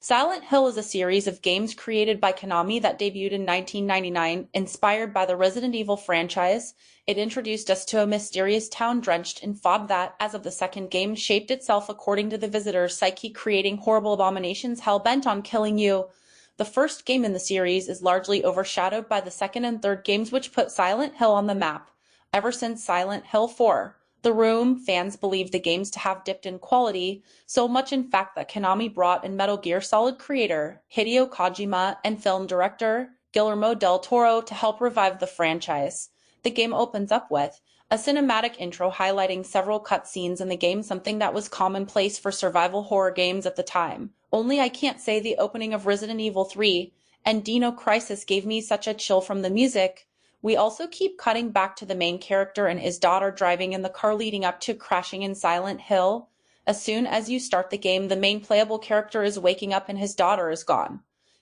Silent Hill is a series of games created by Konami that debuted in 1999, inspired by the Resident Evil franchise. It introduced us to a mysterious town drenched in fog that, as of the second game, shaped itself according to the visitor's psyche, creating horrible abominations hell-bent on killing you. The first game in the series is largely overshadowed by the second and third games, which put Silent Hill on the map. Ever since Silent Hill 4, The Room, fans believe the games to have dipped in quality, so much in fact that Konami brought in Metal Gear Solid creator Hideo Kojima and film director Guillermo del Toro to help revive the franchise. The game opens up with a cinematic intro highlighting several cutscenes in the game, something that was commonplace for survival horror games at the time. Only I can't say the opening of Resident Evil 3 and Dino Crisis gave me such a chill from the music. We also keep cutting back to the main character and his daughter driving in the car leading up to crashing in Silent Hill. As soon as you start the game, the main playable character is waking up and his daughter is gone.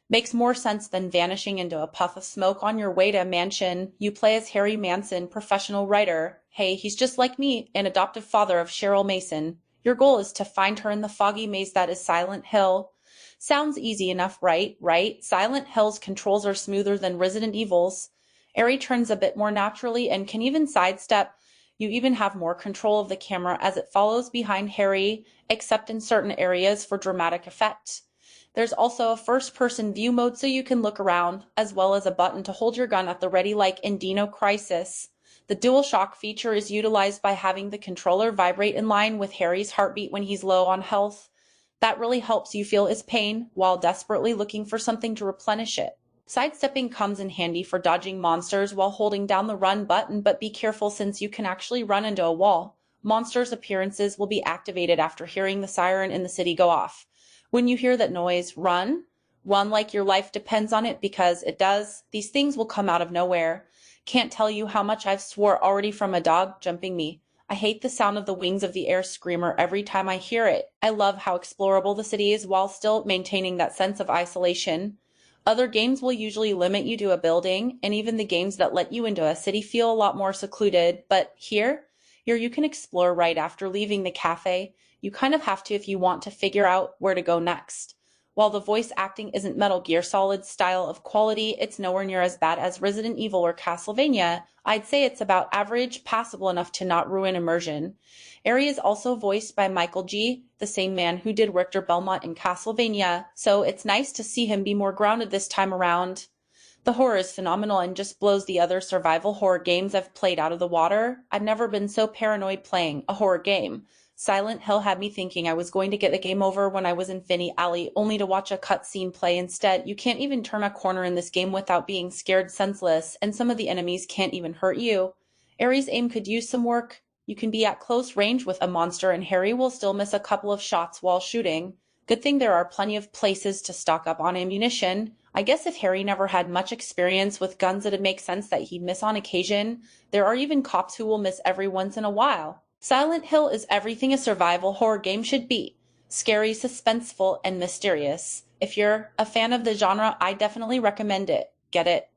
Makes more sense than vanishing into a puff of smoke on your way to a mansion. You play as Harry Manson, professional writer. Hey, he's just like me, an adoptive father of Cheryl Mason. Your goal is to find her in the foggy maze that is Silent Hill. Sounds easy enough, right? Silent Hill's controls are smoother than Resident Evil's. Eri turns a bit more naturally and can even sidestep. You even have more control of the camera as it follows behind Harry, except in certain areas for dramatic effect. There's also a first-person view mode so you can look around, as well as a button to hold your gun at the ready like in Dino Crisis. The DualShock feature is utilized by having the controller vibrate in line with Harry's heartbeat when he's low on health. That really helps you feel his pain while desperately looking for something to replenish it. Sidestepping comes in handy for dodging monsters while holding down the run button, but be careful since you can actually run into a wall. Monsters' appearances will be activated after hearing the siren in the city go off. When you hear that noise, run. Run like your life depends on it because it does. These things will come out of nowhere. Can't tell you how much I've swore already from a dog jumping me. I hate the sound of the wings of the air screamer every time I hear it. I love how explorable the city is while still maintaining that sense of isolation. Other games will usually limit you to a building, and even the games that let you into a city feel a lot more secluded, but here you can explore right after leaving the cafe. You kind of have to if you want to figure out where to go next. While the voice acting isn't Metal Gear Solid's style of quality, it's nowhere near as bad as Resident Evil or Castlevania. I'd say it's about average, passable enough to not ruin immersion. Eri is also voiced by Michael G., the same man who did Richter Belmont in Castlevania, so it's nice to see him be more grounded this time around. The horror is phenomenal and just blows the other survival horror games I've played out of the water. I've never been so paranoid playing a horror game. Silent Hill had me thinking I was going to get the game over when I was in Finney Alley, only to watch a cutscene play instead. You can't even turn a corner in this game without being scared senseless, and some of the enemies can't even hurt you. Eri's aim could use some work. You can be at close range with a monster and Harry will still miss a couple of shots while shooting. Good thing there are plenty of places to stock up on ammunition. I guess if Harry never had much experience with guns, it'd make sense that he'd miss on occasion. There are even cops who will miss every once in a while. Silent Hill is everything a survival horror game should be. Scary, suspenseful, and mysterious. If you're a fan of the genre, I definitely recommend it. Get it?